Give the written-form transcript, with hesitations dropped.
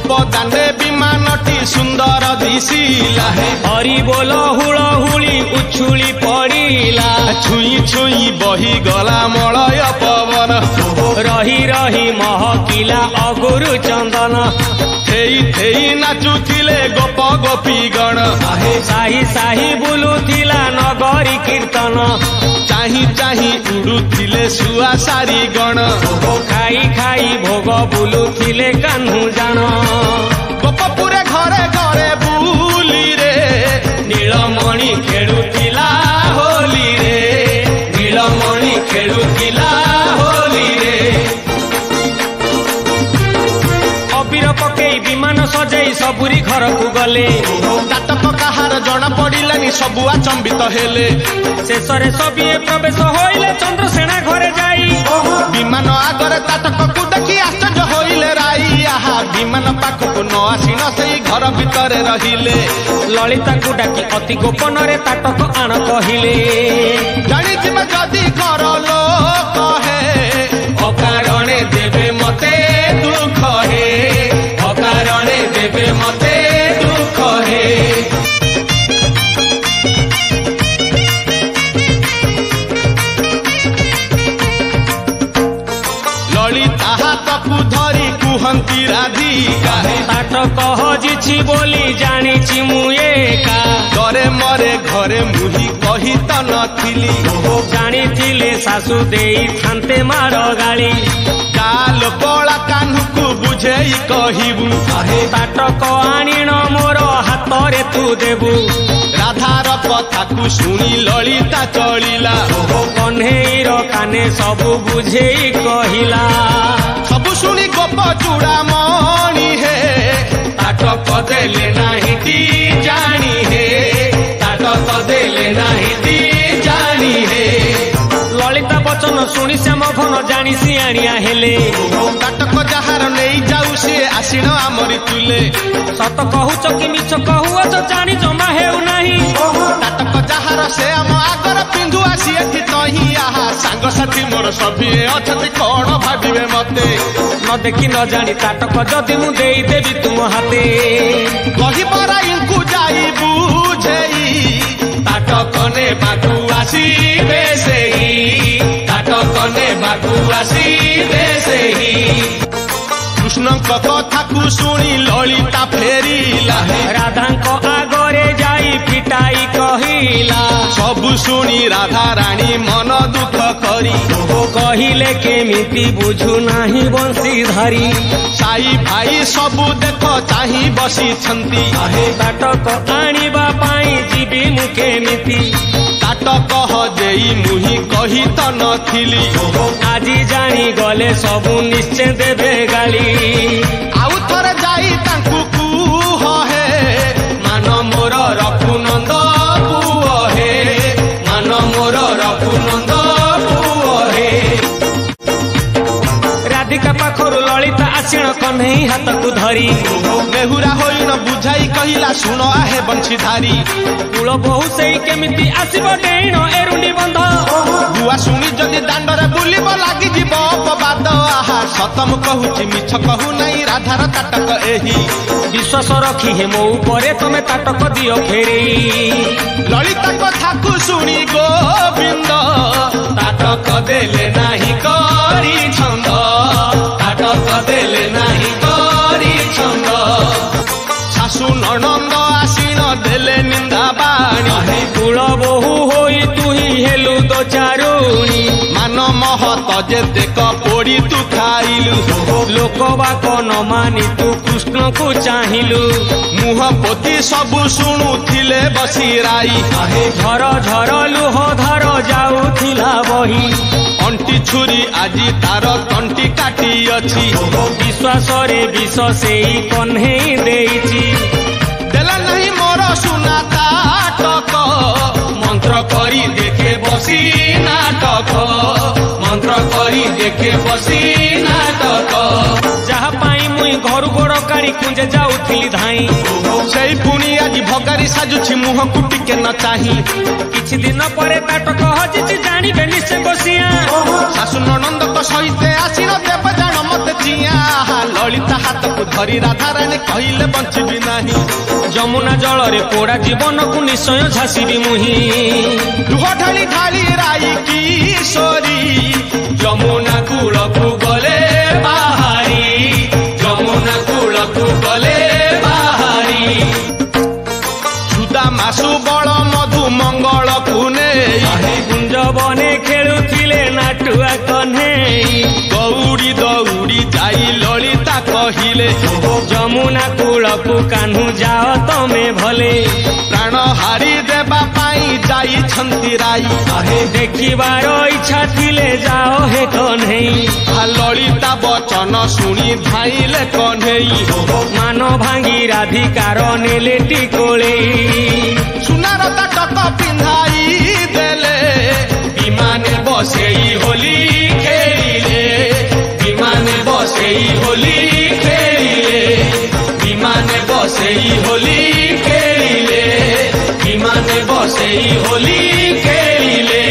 दाने विमानटी सुंदर दिशिला हरि बोल हुलहुली उछुली पड़िला छुई छुई बही गला मलय पवन रही रही महकिला अगुरु चंदन थेई थेई नाचुथिले गोप गोपीगण साही साही बुलुथिला नगरी कीर्तन चाही चाही उड़ुथिले सुआ सारी गण खाई खाई भोग बुलुथिले कान्हू जान गोपपुरे घरे घरे बुली रे नीलमणि खेलुथिला होली रे नीलमणि खेलुथिला होली रे अबीर पकेई विमान सजाई सबुरी घर को गले नाटक काहार जन पड़िलानी सबु आचंबित हेले शेषरे सबिए प्रवेश होइले चंद्रसेना घरे जाई विमान आगरे ताटक को देखी आश्चर्य होइले राई आहा विमान पाखकु न आसी न सेई घर भितरे रहिले ललिता को डाकी अति गोपन रे ताटक आण कहिले जानी जिमे जदी कर लोक हे अकारणे देवे मते दुख हे अकारणे देवे मते दुख हे ललिता हाथकु धरी कुहंती राधिका ताटक हजिछि बोली जानिछि मु एका डरे मरे घरे मुही कही त नथिली जानिथिले सासु देई थान्ते मार गाली काल कला कान्हु बुझेई कहिबु ताटक आनिण मोर हातरे तू देबु राधार कथाकु शुणी ललिता चलिला कन्हेईर काने सबु बुझेई कहिला सबु शुणी गोप चूड़ामणि हे ताटक देले नाही ती जानी हे ताटक देले नाही ती जानी हे ललिता वचन शुणी श्याम घन जानी सियाणिया हेले नाटक जहार नहीं जाऊ सी आसीण आमरी तुले सत कहूच कि मिछ कहुअछ जानी जमा हेउ नाही नाटक जहार से आम आगर पिंधु आसी एठी तही आहा सांग साथी मोर सभी अछति कोण भाबिबे मते न देखी न जानी ताटक जदि मु देई देबी तुम हाते कही परा इनको जाई बुझेई ताटक ने बाकू आसी बेसेही ताटक ने बाकू आसी बेसेही कृष्ण कथाकु शुणी ललिता फेरिला राधांक आगरे जाई पिटाई कहिला सबु शुणी राधा रानी मन दुख करी कहिले केमिति बुझु नाही बंशीधारी साई भाई सबु देख चाही बसी छंती ताटक आनिबा पाई जीवी मु केमिति ताटक हजेई मुही कही त नथिली आजी जानी गले सबु निश्चय देबे गाली आउ थरे जाई तांकु कुह हे मान मोर रघुनंद पुओ हे मान मोर रघुनंद पुओ हे राधिका पाखरु ललिता आसिण कन्हई हाथकु धरी नेहुरा होई न बुझाई कहिला सुन आहे बंशीधारी कूल बहु सेई केमिति आसीब डेण एरुंडी बंध बुआ शुणी जदि दांडरे बुलिब लागि जीव अपवाद आहा सतम कहूची मिछ कहू नाही राधार ताटक एही विश्वास रखी हे मो उपरे तमे ताटक दियो फेरेई ललिता कथाकु शुणी गोविंद ताटक देले नाही करी छंद ताटक देले नाही करी छंद सासु ननंद आसीन देले निंदा बाणी कूल बहु होई तुही हेलु दो चारुणी मान महत जेते कपोड़ी तू खाइलु लोक बाक न मानी तू कृष्ण को चाहिलु मुह पोती सबु शुणुथिले बसी राई झर झर लुह धार जाउथिला बही अंटी छुरी आजी तार तंटी काटी अछि विश्वास रे विष सेई कन्हई देइछि देला नहीं मोर सुना ताटक मंत्र करी देखे बसी नाटक मंत्र करी देखे बसी नाटक जहा पाई मुई घर घर गोड़ काढ़ी कुंजे जाऊथिली धाई सेई पुणी आज भगारी साजुछि मुह कुटी के न चाही किछि दिन परे ताटक हजिछि जानिबे निश्चय बसिया शाशु ननंद तो सहिते आसिर देव जान मत जिया ललिता हाथ को धरी राधा रानी कहले बंचिबी नाही जमुना जल रे पोड़ा जीवन को निश्चय झांसीबी मुही लुह ढाली ढाली राई किशोरी जमुना कूल को गले बाहारी जमुना कूल को गले बाहारी सुदामा सुबल मधु मंगल पुने कुंज बने खेलुथिले नाटुआ कन्हे दौड़ी दौड़ी जाई ललिता कहिले जमुना कूल को कान्हू जाओ तमे भले प्राण हारी देबा पाई जाई छंती राई देखिबार इच्छा थिले जाओ हे कन्हई ललिता बचन शुणी धाइले कन्हई मान भांगी राधिकार नेले टिकोले सुनार ताटक पिंधाई देले विमाने बसेई होली खेलिले विमाने बसेई होली खेलिले विमाने बसेई होली खेलिले विमाने बसेई होली खेलिले।